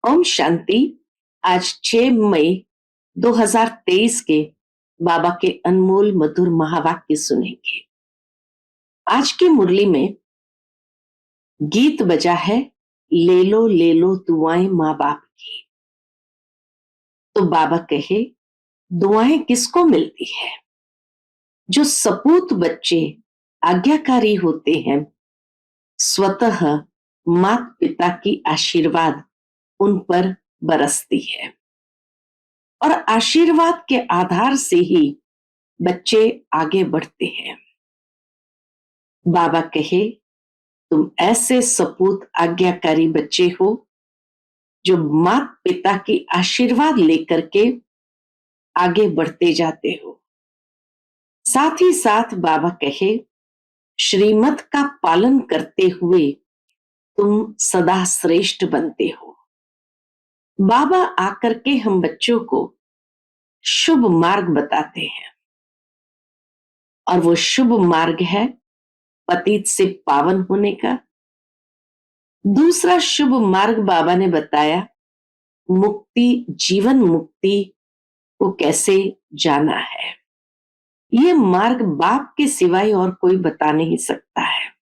ओम शांति। आज 6 मई 2023 के बाबा के अनमोल मधुर महावाक्य सुनेंगे। आज की मुरली में गीत बजा है, ले लो दुआएं माँ बाप की। तो बाबा कहे, दुआएं किसको मिलती है? जो सपूत बच्चे आज्ञाकारी होते हैं, स्वतः माता पिता की आशीर्वाद उन पर बरसती है और आशीर्वाद के आधार से ही बच्चे आगे बढ़ते हैं। बाबा कहे, तुम ऐसे सपूत आज्ञाकारी बच्चे हो जो माता पिता की आशीर्वाद लेकर के आगे बढ़ते जाते हो। साथ ही साथ बाबा कहे, श्रीमत का पालन करते हुए तुम सदा श्रेष्ठ बनते हो। बाबा आकर के हम बच्चों को शुभ मार्ग बताते हैं और वो शुभ मार्ग है पतित से पावन होने का। दूसरा शुभ मार्ग बाबा ने बताया, मुक्ति, जीवन मुक्ति को कैसे जाना है। ये मार्ग बाप के सिवाय और कोई बता नहीं सकता है।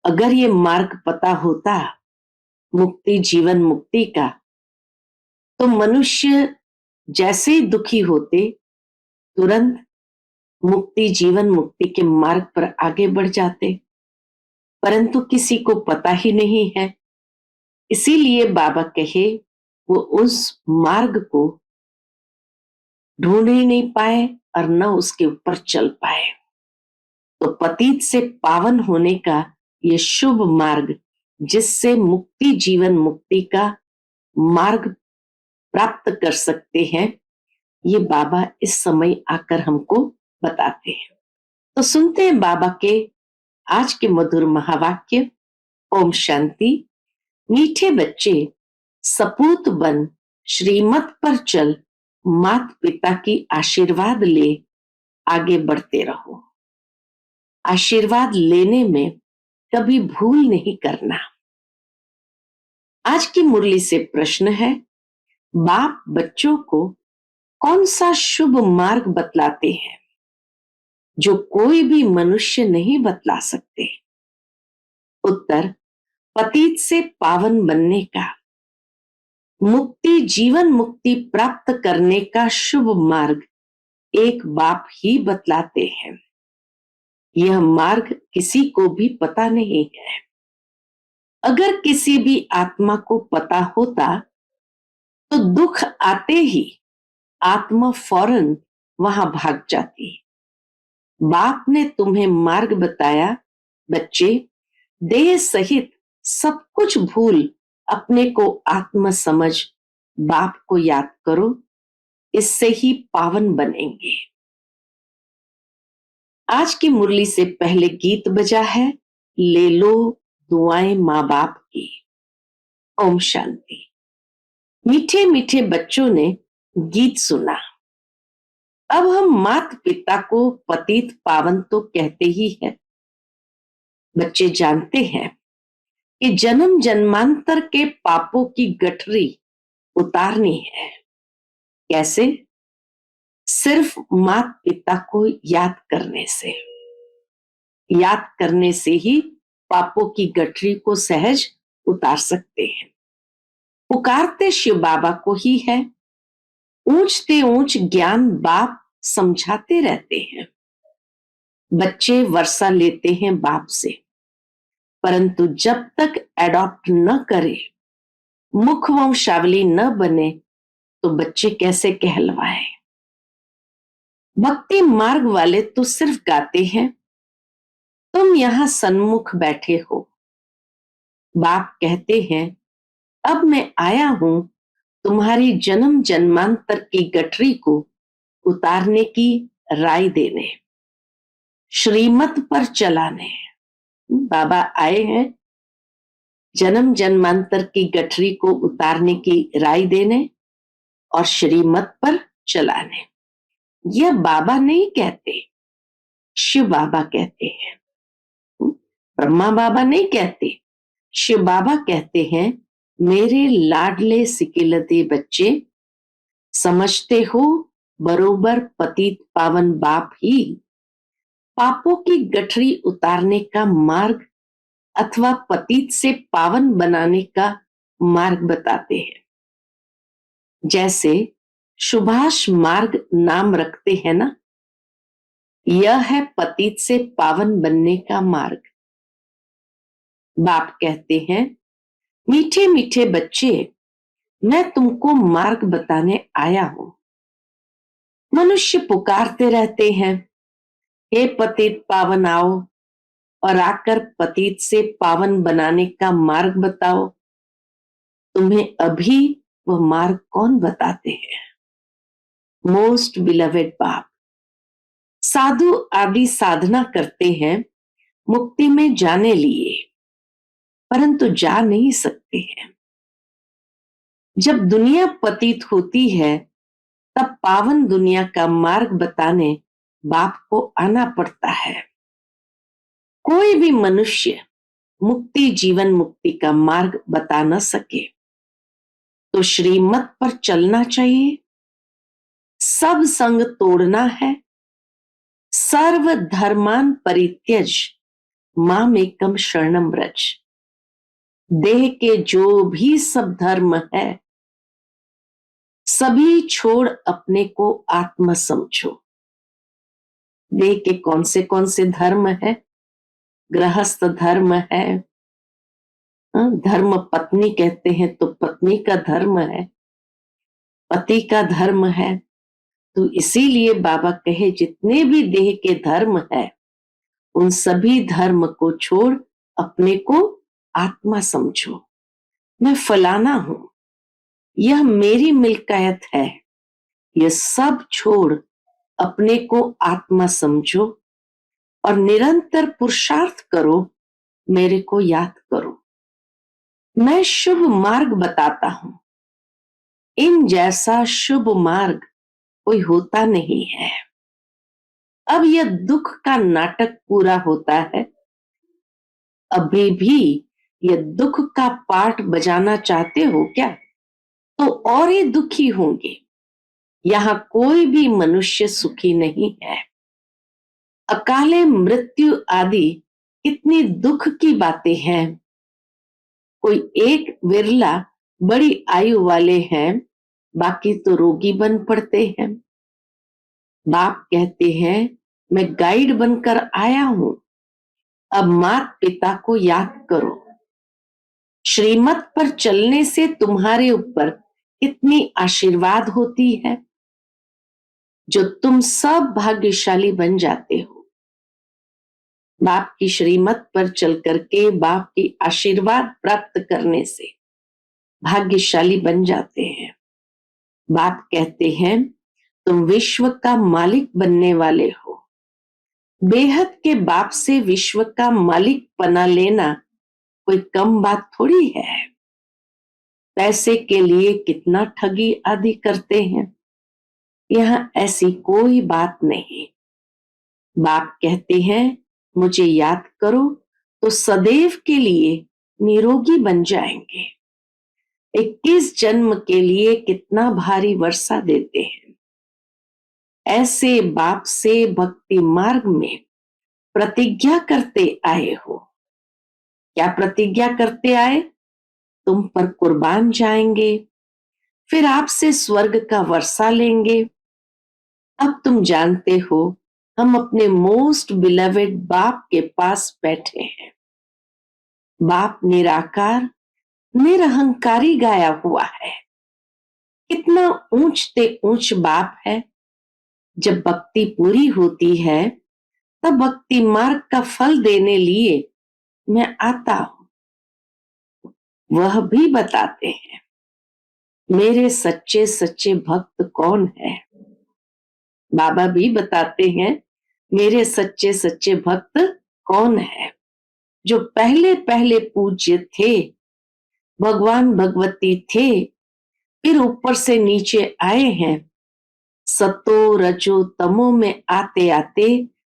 अगर ये मार्ग पता होता मुक्ति, जीवन मुक्ति का, तो मनुष्य जैसे ही दुखी होते तुरंत मुक्ति, जीवन मुक्ति के मार्ग पर आगे बढ़ जाते, परंतु किसी को पता ही नहीं है। इसीलिए बाबा कहे, वो उस मार्ग को ढूंढ ही नहीं पाए और न उसके ऊपर चल पाए। तो पतित से पावन होने का ये शुभ मार्ग, जिससे मुक्ति, जीवन मुक्ति का मार्ग प्राप्त कर सकते हैं, ये बाबा इस समय आकर हमको बताते हैं। तो सुनते हैं बाबा के आज के मधुर महावाक्य। ओम शांति। मीठे बच्चे, सपूत बन श्रीमत पर चल, माता पिता की आशीर्वाद ले आगे बढ़ते रहो। आशीर्वाद लेने में कभी भूल नहीं करना। आज की मुरली से प्रश्न है, बाप बच्चों को कौन सा शुभ मार्ग बतलाते हैं जो कोई भी मनुष्य नहीं बतला सकते? उत्तर, पतित से पावन बनने का, मुक्ति, जीवन मुक्ति प्राप्त करने का शुभ मार्ग एक बाप ही बतलाते हैं। यह मार्ग किसी को भी पता नहीं है। अगर किसी भी आत्मा को पता होता तो दुख आते ही आत्मा फौरन वहां भाग जाती। बाप ने तुम्हें मार्ग बताया, बच्चे देह सहित सब कुछ भूल अपने को आत्मा समझ बाप को याद करो, इससे ही पावन बनेंगे। आज की मुरली से पहले गीत बजा है, ले लो दुआएं माँ बाप की। ओम शांति। मीठे मीठे बच्चों ने गीत सुना। अब हम माता पिता को पतित पावन तो कहते ही है। बच्चे जानते हैं कि जन्म जन्मांतर के पापों की गठरी उतारनी है। कैसे? सिर्फ माता पिता को याद करने से। याद करने से ही पापों की गठरी को सहज उतार सकते हैं। पुकारते शिव बाबा को ही है। ऊंचते ऊंच ज्ञान बाप समझाते रहते हैं। बच्चे वर्षा लेते हैं बाप से, परंतु जब तक एडॉप्ट न करे, मुख वंशावली न बने, तो बच्चे कैसे कहलवाए? भक्ति मार्ग वाले तो सिर्फ गाते हैं, तुम यहां सन्मुख बैठे हो। बाप कहते हैं, अब मैं आया हूं तुम्हारी जन्म जन्मांतर की गठरी को उतारने की राय देने, श्रीमत पर चलाने। बाबा आए हैं जन्म जन्मांतर की गठरी को उतारने की राय देने और श्रीमत पर चलाने। यह बाबा नहीं कहते, शिव बाबा कहते हैं। ब्रह्मा बाबा नहीं कहते, शिव बाबा कहते हैं मेरे लाडले सिकिलते बच्चे, समझते हो बरोबर पतित पावन बाप ही पापों की गठरी उतारने का मार्ग अथवा पतित से पावन बनाने का मार्ग बताते हैं। जैसे सुभाष मार्ग नाम रखते हैं ना, यह है पतित से पावन बनने का मार्ग। बाप कहते हैं, मीठे मीठे बच्चे, मैं तुमको मार्ग बताने आया हूं। मनुष्य पुकारते रहते हैं, हे पतित पावन आओ और आकर पतित से पावन बनाने का मार्ग बताओ। तुम्हें अभी वह मार्ग कौन बताते हैं? मोस्ट बिलवेड बाप। साधु आदि साधना करते हैं मुक्ति में जाने लिए, परंतु जा नहीं सकते हैं। जब दुनिया पतित होती है तब पावन दुनिया का मार्ग बताने बाप को आना पड़ता है। कोई भी मनुष्य मुक्ति जीवन मुक्ति का मार्ग बता न सके तो श्रीमत पर चलना चाहिए, सब संग तोड़ना है, सर्व धर्मान परित्यज मामेकम शरणम व्रज। देह के जो भी सब धर्म है सभी छोड़ अपने को आत्मा समझो। देह के कौन से धर्म है? गृहस्थ धर्म है, धर्म पत्नी कहते हैं तो पत्नी का धर्म है, पति का धर्म है। तो इसीलिए बाबा कहे जितने भी देह के धर्म है उन सभी धर्म को छोड़ अपने को आत्मा समझो। मैं फलाना हूं, यह मेरी मिल्कियत है, यह सब छोड़ अपने को आत्मा समझो और निरंतर पुरुषार्थ करो, मेरे को याद करो। मैं शुभ मार्ग बताता हूं, इन जैसा शुभ मार्ग कोई होता नहीं है। अब यह दुख का नाटक पूरा होता है, अभी भी यह दुख का पार्ट बजाना चाहते हो क्या? तो और ही दुखी होंगे। यहां कोई भी मनुष्य सुखी नहीं है। अकाले मृत्यु आदि कितनी दुख की बातें हैं। कोई एक विरला बड़ी आयु वाले हैं, बाकी तो रोगी बन पड़ते हैं। बाप कहते हैं, मैं गाइड बनकर आया हूं, अब माता पिता को याद करो। श्रीमत पर चलने से तुम्हारे ऊपर कितनी आशीर्वाद होती है, जो तुम सब भाग्यशाली बन जाते हो। बाप की श्रीमत पर चल करके बाप की आशीर्वाद प्राप्त करने से भाग्यशाली बन जाते हैं। बाप कहते हैं, तुम विश्व का मालिक बनने वाले हो। बेहद के बाप से विश्व का मालिक बना लेना कोई कम बात थोड़ी है। पैसे के लिए कितना ठगी आदि करते हैं, यहां ऐसी कोई बात नहीं। बाप कहते हैं, मुझे याद करो तो सदैव के लिए निरोगी बन जाएंगे। 21 जन्म के लिए कितना भारी वर्षा देते हैं। ऐसे बाप से भक्ति मार्ग में प्रतिज्ञा करते आए हो। क्या प्रतिज्ञा करते आए? तुम पर कुर्बान जाएंगे, फिर आपसे स्वर्ग का वर्षा लेंगे। अब तुम जानते हो हम अपने मोस्ट बिलवेड बाप के पास बैठे हैं। बाप निराकार निरहंकारी गाया हुआ है। कितना ऊंचते ऊंच बाप है। जब भक्ति पूरी होती है तब भक्ति मार्ग का फल देने लिए मैं आता हूं। वह भी बताते हैं, मेरे सच्चे सच्चे भक्त कौन है। बाबा भी बताते हैं, मेरे सच्चे सच्चे भक्त कौन है। जो पहले पहले पूज्य थे, भगवान भगवती थे, फिर ऊपर से नीचे आए हैं। सतो रजो तमो में आते आते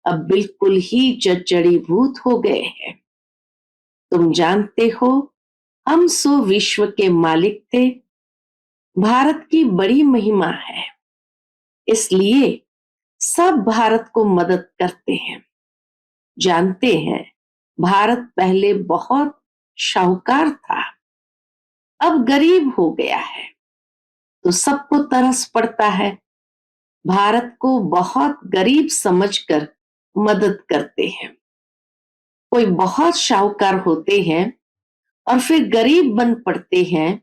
अब बिल्कुल ही जड़ीभूत हो गए हैं। तुम जानते हो हम सो विश्व के मालिक थे। भारत की बड़ी महिमा है, इसलिए सब भारत को मदद करते हैं। जानते हैं, भारत पहले बहुत शाहूकार था, अब गरीब हो गया है, तो सबको तरस पड़ता है। भारत को बहुत गरीब समझकर मदद करते हैं। कोई बहुत शाहूकार होते हैं और फिर गरीब बन पड़ते हैं,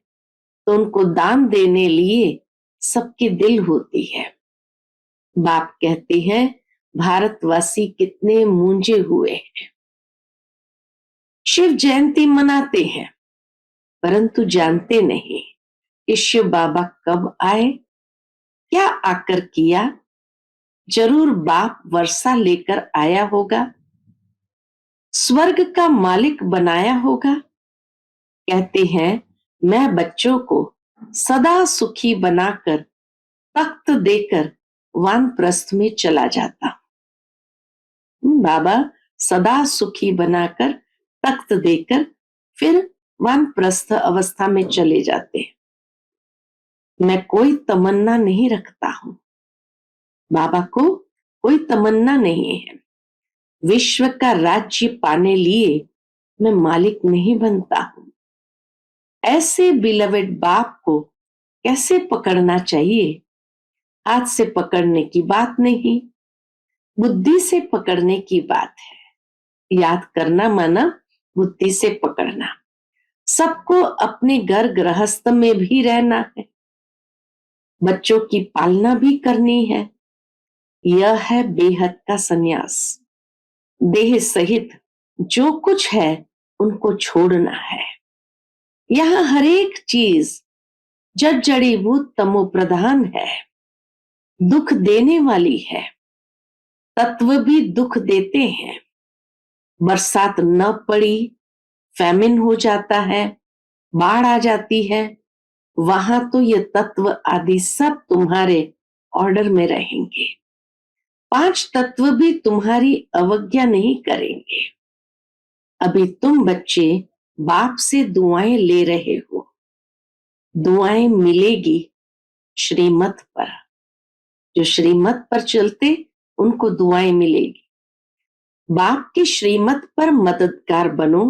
तो उनको दान देने लिए सबकी दिल होती है। बाप कहते हैं, भारतवासी कितने मूंजे हुए हैं। शिव जयंती मनाते हैं, परंतु जानते नहीं कि शिव बाबा कब आए, क्या आकर किया। जरूर बाप वर्षा लेकर आया होगा, स्वर्ग का मालिक बनाया होगा। कहते हैं, मैं बच्चों को सदा सुखी बनाकर तख्त देकर वानप्रस्थ में चला जाता। बाबा सदा सुखी बनाकर तख्त देकर फिर वानप्रस्थ अवस्था में चले जाते। मैं कोई तमन्ना नहीं रखता हूं, बाबा को कोई तमन्ना नहीं है। विश्व का राज्य पाने लिए मैं मालिक नहीं बनता हूं। ऐसे बिलवेड बाप को कैसे पकड़ना चाहिए? हाथ से पकड़ने की बात नहीं, बुद्धि से पकड़ने की बात है। याद करना माना बुद्धि से पकड़ना। सबको अपने घर गृहस्थ में भी रहना है, बच्चों की पालना भी करनी है। यह है बेहद का संन्यास। देह सहित जो कुछ है उनको छोड़ना है। यहाँ हर एक चीज जड़ जड़ीभूत तमो प्रधान है, दुख देने वाली है। तत्व भी दुख देते हैं। बरसात न पड़ी, फैमिन हो जाता है, बाढ़ आ जाती है, वहां तो ये तत्व आदि सब तुम्हारे ऑर्डर में रहेंगे। पांच तत्व भी तुम्हारी अवज्ञा नहीं करेंगे। अभी तुम बच्चे बाप से दुआएं ले रहे हो, दुआएं मिलेगी श्रीमत पर। जो श्रीमत पर चलते उनको दुआएं मिलेगी। बाप की श्रीमत पर मददगार बनो,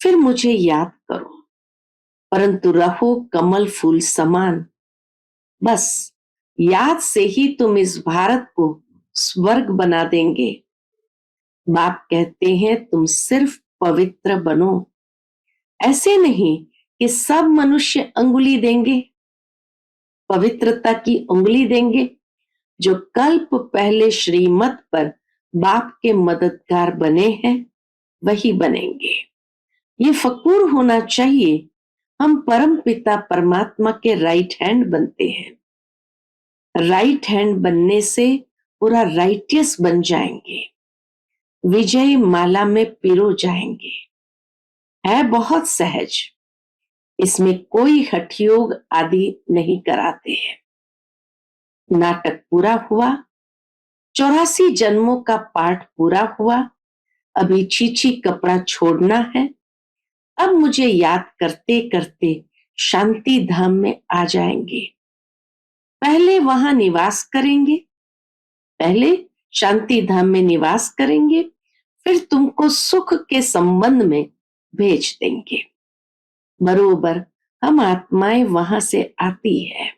फिर मुझे याद करो, परंतु रहो कमल फूल समान। बस याद से ही तुम इस भारत को स्वर्ग बना देंगे। बाप कहते हैं, तुम सिर्फ पवित्र बनो। ऐसे नहीं कि सब मनुष्य अंगुली देंगे, पवित्रता की उंगली देंगे। जो कल्प पहले श्रीमत पर बाप के मददगार बने हैं, वही बनेंगे। ये फकूर होना चाहिए, हम परम पिता परमात्मा के राइट हैंड बनते हैं। राइट हैंड बनने से पूरा राइटियस बन जाएंगे, विजय माला में पिरो जाएंगे। है बहुत सहज, इसमें कोई हठयोग आदि नहीं कराते हैं। नाटक पूरा हुआ, 84 जन्मों का पाठ पूरा हुआ। अभी छीछी कपड़ा छोड़ना है। अब मुझे याद करते करते शांति धाम में आ जाएंगे। पहले वहां निवास करेंगे, पहले शांति धाम में निवास करेंगे, फिर तुमको सुख के संबंध में भेज देंगे। बरोबर हम आत्माएं वहां से आती है।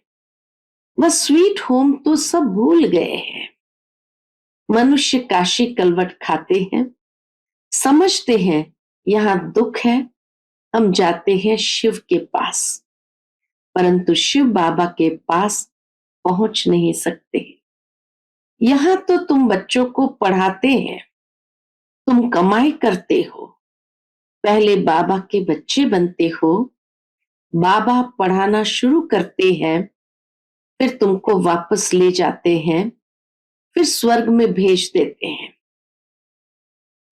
वह स्वीट होम तो सब भूल गए हैं। मनुष्य काशी कलवट खाते हैं, समझते हैं यहां दुख है, हम जाते हैं शिव के पास, परंतु शिव बाबा के पास पहुंच नहीं सकते। यहां तो तुम बच्चों को पढ़ाते हैं, तुम कमाई करते हो, पहले बाबा के बच्चे बनते हो, बाबा पढ़ाना शुरू करते हैं, फिर तुमको वापस ले जाते हैं, फिर स्वर्ग में भेज देते हैं।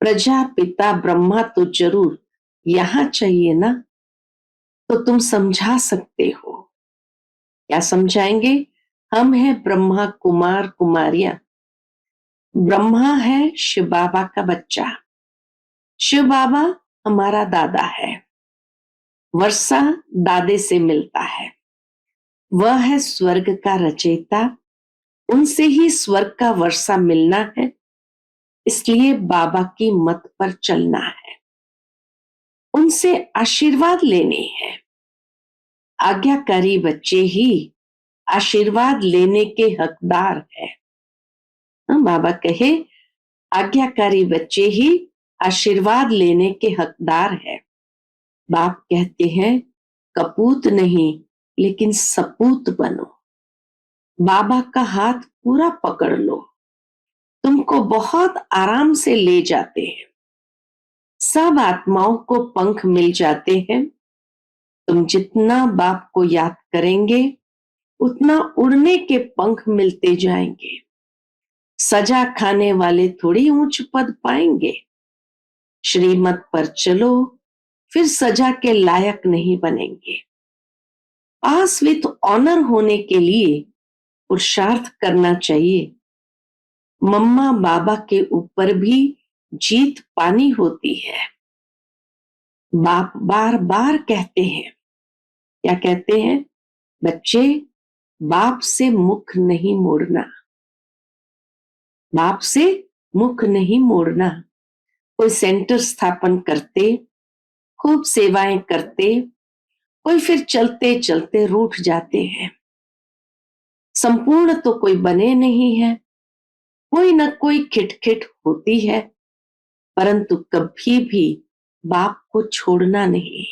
प्रजापिता ब्रह्मा तो जरूर यहां चाहिए ना, तो तुम समझा सकते हो। क्या समझाएंगे? हम हैं ब्रह्मा कुमार कुमारियां। ब्रह्मा है शिव बाबा का बच्चा, शिव बाबा हमारा दादा है। वर्षा दादे से मिलता है, वह है स्वर्ग का रचयिता, उनसे ही स्वर्ग का वर्षा मिलना है, इसलिए बाबा की मत पर चलना है, उनसे आशीर्वाद लेने हैं। आज्ञाकारी बच्चे ही आशीर्वाद लेने के हकदार है। बाबा कहे आज्ञाकारी बच्चे ही आशीर्वाद लेने के हकदार है। बाप कहते हैं कपूत नहीं लेकिन सपूत बनो, बाबा का हाथ पूरा पकड़ लो, तुमको बहुत आराम से ले जाते हैं। सब आत्माओं को पंख मिल जाते हैं, तुम जितना बाप को याद करेंगे उतना उड़ने के पंख मिलते जाएंगे। सजा खाने वाले थोड़ी ऊंच पद पाएंगे, श्रीमत पर चलो फिर सजा के लायक नहीं बनेंगे। पास विथ ऑनर होने के लिए पुरुषार्थ करना चाहिए। मम्मा बाबा के ऊपर भी जीत पानी होती है। बाप बार बार कहते हैं, क्या कहते हैं? बच्चे, बाप से मुख नहीं मोड़ना, बाप से मुख नहीं मोड़ना। कोई सेंटर स्थापन करते, खूब सेवाएं करते, कोई फिर चलते चलते रूठ जाते हैं। संपूर्ण तो कोई बने नहीं है, कोई न कोई खिटखिट होती है, परंतु कभी भी बाप को छोड़ना नहीं।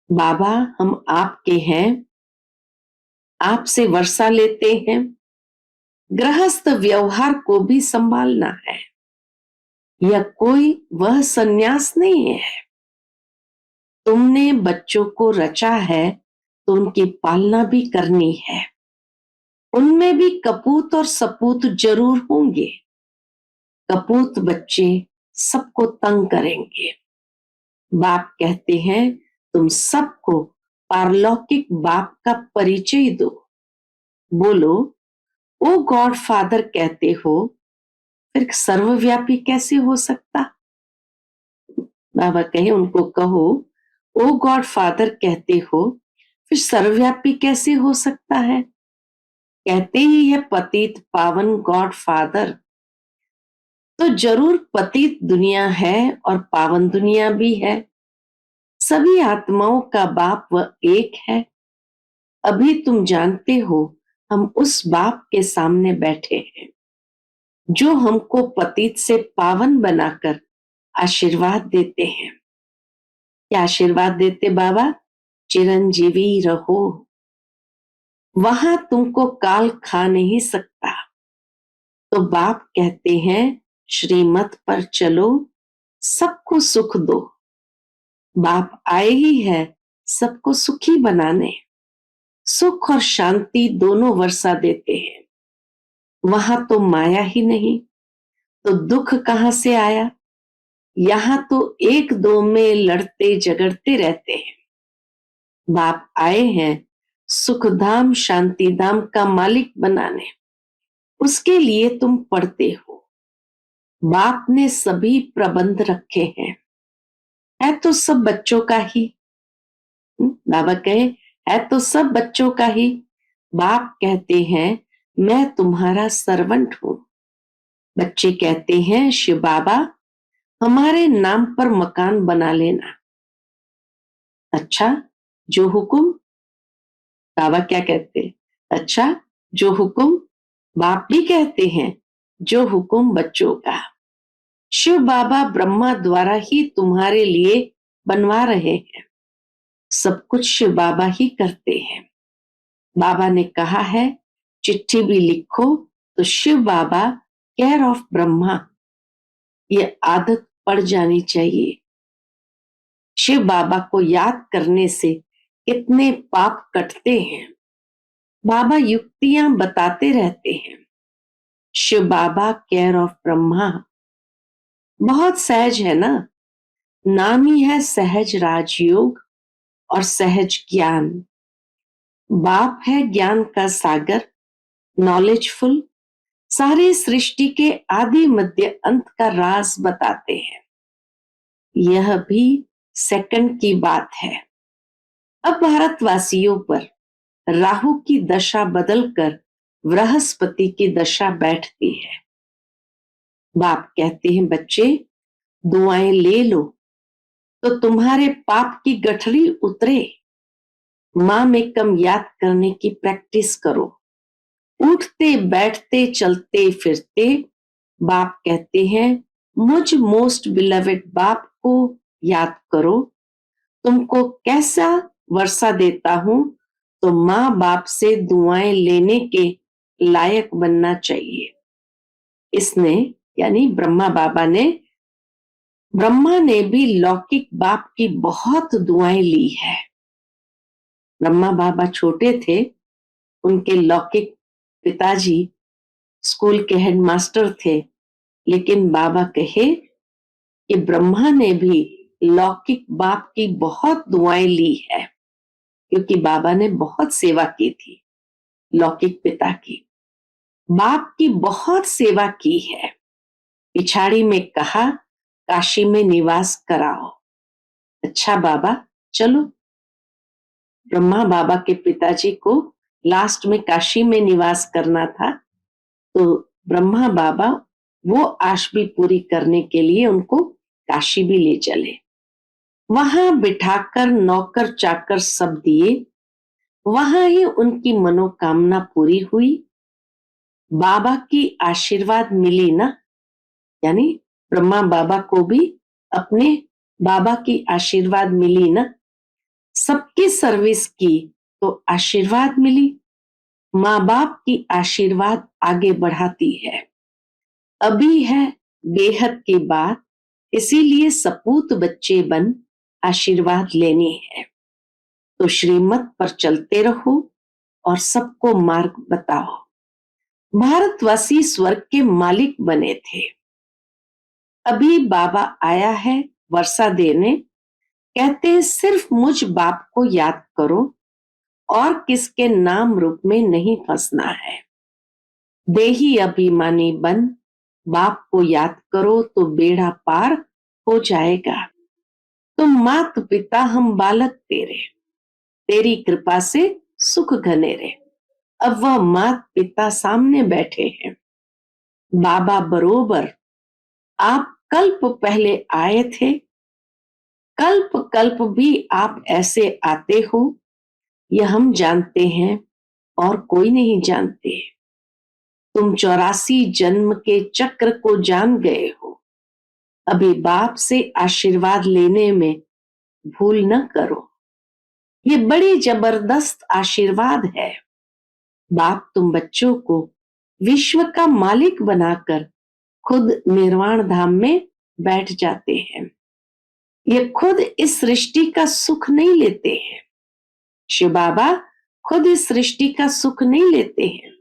बाबा हम आपके हैं, आपसे वर्षा लेते हैं, गृहस्थ व्यवहार को भी संभालना है। यह कोई वह सन्यास नहीं है। तुमने बच्चों को रचा है तो उनकी पालना भी करनी है। उनमें भी कपूत और सपूत जरूर होंगे। कपूत बच्चे सबको तंग करेंगे। बाप कहते हैं तुम सबको पारलौकिक बाप का परिचय दो। बोलो ओ गॉड फादर कहते हो, फिर सर्वव्यापी कैसे हो सकता? बाबा कहे उनको कहो ओ गॉड फादर कहते हो, फिर सर्वव्यापी कैसे हो सकता है? कहते ही है पतित पावन गॉड फादर, तो जरूर पतित दुनिया है और पावन दुनिया भी है। सभी आत्माओं का बाप वह एक है। अभी तुम जानते हो हम उस बाप के सामने बैठे हैं जो हमको पतित से पावन बनाकर आशीर्वाद देते हैं। क्या आशीर्वाद देते बाबा? चिरंजीवी रहो, वहां तुमको काल खा नहीं सकता। तो बाप कहते हैं श्रीमत पर चलो, सबको सुख दो। बाप आए ही है सबको सुखी बनाने, सुख और शांति दोनों वर्षा देते हैं। वहां तो माया ही नहीं, तो दुख कहां से आया? यहां तो एक दो में लड़ते झगड़ते रहते हैं। बाप आए हैं सुखधाम शांतिधाम का मालिक बनाने, उसके लिए तुम पढ़ते हो। बाप ने सभी प्रबंध रखे हैं, है तो सब बच्चों का ही। बाबा कहे है तो सब बच्चों का ही। बाप कहते हैं मैं तुम्हारा सर्वेंट हूं। बच्चे कहते हैं शिव बाबा हमारे नाम पर मकान बना लेना। अच्छा जो हुकुम। बाबा क्या कहते हैं? अच्छा जो हुकुम। बाप भी कहते हैं जो हुकुम बच्चों का। शिव बाबा ब्रह्मा द्वारा ही तुम्हारे लिए बनवा रहे हैं, सब कुछ शिव बाबा ही करते हैं। बाबा ने कहा है चिट्ठी भी लिखो तो शिव बाबा केयर ऑफ ब्रह्मा, ये आदत पड़ जानी चाहिए। शिव बाबा को याद करने से कितने पाप कटते हैं। बाबा युक्तियां बताते रहते हैं। शिव बाबा केयर ऑफ ब्रह्मा बहुत सहज है ना, नाम ही है सहज राजयोग और सहज ज्ञान। बाप है ज्ञान का सागर, नॉलेजफुल, सारे सृष्टि के आदि मध्य अंत का राज बताते हैं। यह भी सेकंड की बात है। अब भारतवासियों पर राहु की दशा बदलकर बृहस्पति की दशा बैठती है। बाप कहते हैं, बच्चे दुआएं ले लो तो तुम्हारे पाप की गठरी उतरे। माँ में कम याद करने की प्रैक्टिस करो। उठते बैठते चलते फिरते बाप कहते हैं, मुझ मोस्ट बिलवेड बाप को याद करो। तुमको कैसा वर्षा देता हूं, तो माँ बाप से दुआएं लेने के लायक बनना चाहिए। इसने यानी ब्रह्मा ने भी लौकिक बाप की बहुत दुआएं ली है। ब्रह्मा बाबा छोटे थे, उनके लौकिक पिताजी स्कूल के हेडमास्टर थे, लेकिन बाबा कहे कि ब्रह्मा ने भी लौकिक बाप की बहुत दुआएं ली है, क्योंकि बाबा ने बहुत सेवा की थी लौकिक पिता की। बाप की बहुत सेवा की है। पिछाड़ी में कहा काशी में निवास कराओ। अच्छा बाबा चलो। ब्रह्मा बाबा के पिताजी को लास्ट में काशी में निवास करना था, तो ब्रह्मा बाबा वो आश भी पूरी करने के लिए उनको काशी भी ले चले। वहां बिठाकर नौकर चाकर सब दिए। वहां ही उनकी मनोकामना पूरी हुई। बाबा की आशीर्वाद मिली ना, यानी ब्रह्मा बाबा को भी अपने बाबा की आशीर्वाद मिली ना। सबकी सर्विस की तो आशीर्वाद मिली। माँ बाप की आशीर्वाद आगे बढ़ाती है। अभी है बेहद की बात, इसीलिए सपूत बच्चे बन आशीर्वाद लेनी है। तो श्रीमत पर चलते रहो और सबको मार्ग बताओ। भारतवासी स्वर्ग के मालिक बने थे। अभी बाबा आया है वर्षा देने। कहते हैं सिर्फ मुझ बाप को याद करो और किसके नाम रूप में नहीं फंसना है। देही अभिमानी बन बाप को याद करो तो बेड़ा पार हो जाएगा। तुम मात पिता हम बालक तेरे, तेरी कृपा से सुख घनेरे। अब वह मात पिता सामने बैठे हैं। बाबा बरोबर आप कल्प पहले आए थे, कल्प कल्प भी आप ऐसे आते हो, यह हम जानते हैं और कोई नहीं जानते। तुम 84 जन्म के चक्र को जान गए हो। अभी बाप से आशीर्वाद लेने में भूल न करो। ये बड़ी जबरदस्त आशीर्वाद है। बाप तुम बच्चों को विश्व का मालिक बनाकर खुद निर्वाण धाम में बैठ जाते हैं। ये खुद इस सृष्टि का सुख नहीं लेते हैं। शिव बाबा खुद इस सृष्टि का सुख नहीं लेते हैं।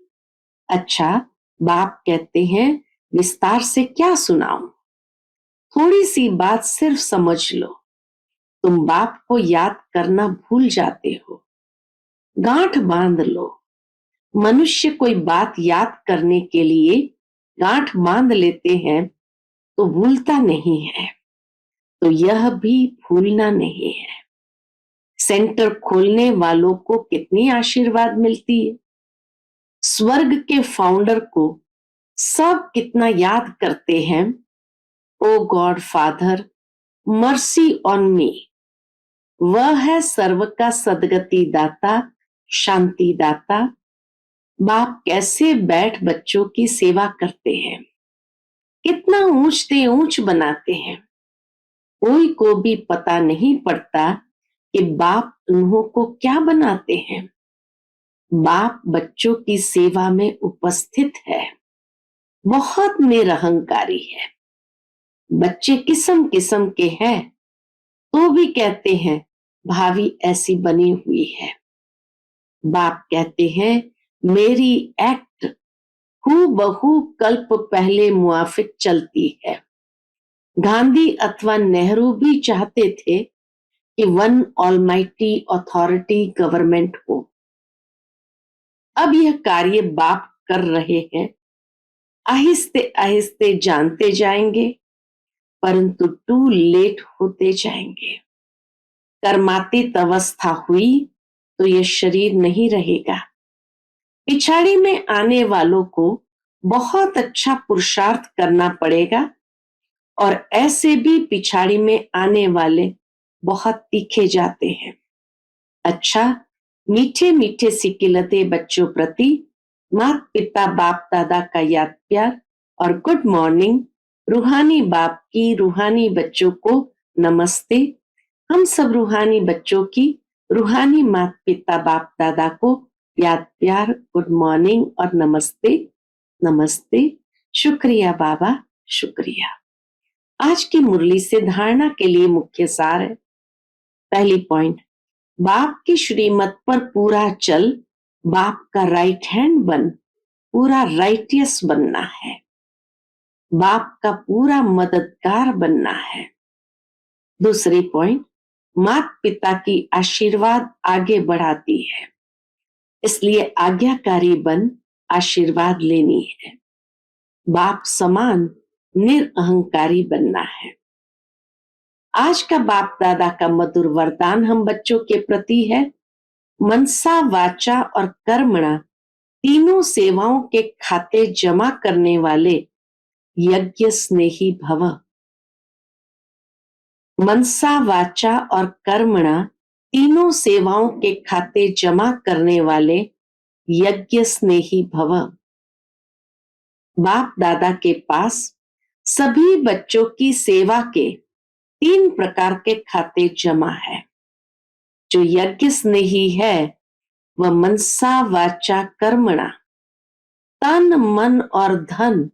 अच्छा, बाप कहते हैं विस्तार से क्या सुनाऊं? थोड़ी सी बात सिर्फ समझ लो। तुम बाप को याद करना भूल जाते हो। गांठ बांध लो। मनुष्य कोई बात याद करने के लिए गांठ बांध लेते हैं तो भूलता नहीं है, तो यह भी भूलना नहीं है। सेंटर खोलने वालों को कितनी आशीर्वाद मिलती है। स्वर्ग के फाउंडर को सब कितना याद करते हैं। Oh God Father, mercy on me. वह है सर्व का सदगति दाता, शांति दाता। बाप कैसे बैठ बच्चों की सेवा करते हैं, कितना ऊंचते ऊंच बनाते हैं। कोई को भी पता नहीं पड़ता कि बाप उन्हों को क्या बनाते हैं। बाप बच्चों की सेवा में उपस्थित है, बहुत निरहंकारी है। बच्चे किस्म किस्म के हैं तो भी कहते हैं भाभी ऐसी बनी हुई है। बाप कहते हैं मेरी एक्ट हूबहू कल्प पहले मुआफिक चलती है। गांधी अथवा नेहरू भी चाहते थे कि वन ऑलमाइटी अथॉरिटी गवर्नमेंट हो। अब यह कार्य बाप कर रहे हैं। आहिस्ते आहिस्ते जानते जाएंगे, परंतु टू लेट होते जाएंगे। कर्मातीत अवस्था हुई तो ये शरीर नहीं रहेगा। पिछाड़ी में आने वालों को बहुत अच्छा पुरुषार्थ करना पड़ेगा, और ऐसे भी पिछाड़ी में आने वाले बहुत तीखे जाते हैं। अच्छा, मीठे मीठे सिकिलते बच्चों प्रति माता पिता बाप दादा का याद प्यार और गुड मॉर्निंग। रूहानी बाप की रूहानी बच्चों को नमस्ते। हम सब रूहानी बच्चों की रूहानी माता पिता बाप दादा को याद प्यार, गुड मॉर्निंग और नमस्ते। नमस्ते। शुक्रिया बाबा, शुक्रिया। आज की मुरली से धारणा के लिए मुख्य सार है। पहली पॉइंट, बाप की श्रीमत पर पूरा चल, बाप का राइट हैंड बन, पूरा राइटियस बनना है, बाप का पूरा मददगार बनना है। दूसरी पॉइंट, माता पिता की आशीर्वाद आगे बढ़ाती है, इसलिए आज्ञाकारी बन आशीर्वाद लेनी है। बाप समान निरअहंकारी बनना है। आज का बाप दादा का मधुर वरदान हम बच्चों के प्रति है, मनसा वाचा और कर्मणा तीनों सेवाओं के खाते जमा करने वाले यज्ञ स्नेही भव। मनसा वाचा और कर्मणा तीनों सेवाओं के खाते जमा करने वाले यज्ञ स्नेही भव। बाप दादा के पास सभी बच्चों की सेवा के 3 प्रकार के खाते जमा है। जो यज्ञ स्नेही है वह मनसा वाचा कर्मणा, तन मन और धन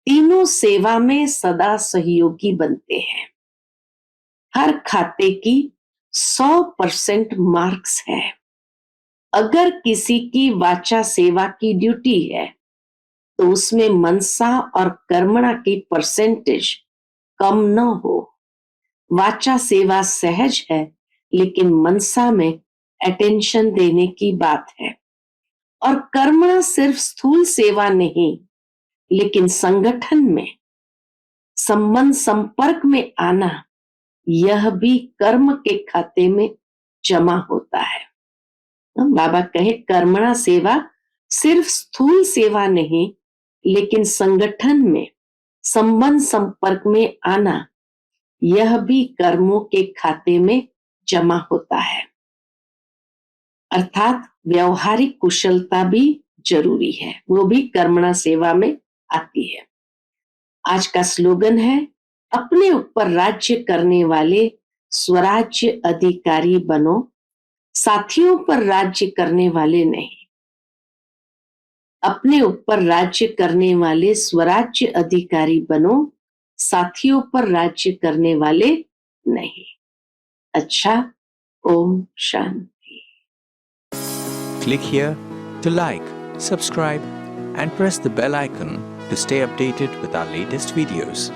तीनों सेवा में सदा सहयोगी बनते हैं। हर खाते की 100% मार्क्स है। अगर किसी की वाचा सेवा की ड्यूटी है तो उसमें मनसा और कर्मणा की परसेंटेज कम न हो। वाचा सेवा सहज है, लेकिन मनसा में अटेंशन देने की बात है। और कर्मणा सिर्फ स्थूल सेवा नहीं, लेकिन संगठन में संबंध संपर्क में आना, यह भी कर्म के खाते में जमा होता है। बाबा कहे कर्मणा सेवा सिर्फ स्थूल सेवा नहीं, लेकिन संगठन में संबंध संपर्क में आना, यह भी कर्मों के खाते में जमा होता है। अर्थात व्यवहारिक कुशलता भी जरूरी है, वो भी कर्मणा सेवा में आती है। आज का स्लोगन है, अपने ऊपर राज्य करने वाले स्वराज्य अधिकारी बनो, साथियों पर राज्य करने वाले नहीं। अपने ऊपर राज्य करने वाले स्वराज्य अधिकारी बनो, साथियों पर राज्य करने वाले नहीं। अच्छा, Om Shanti. Click here to like, subscribe and press the bell icon to stay updated with our latest videos.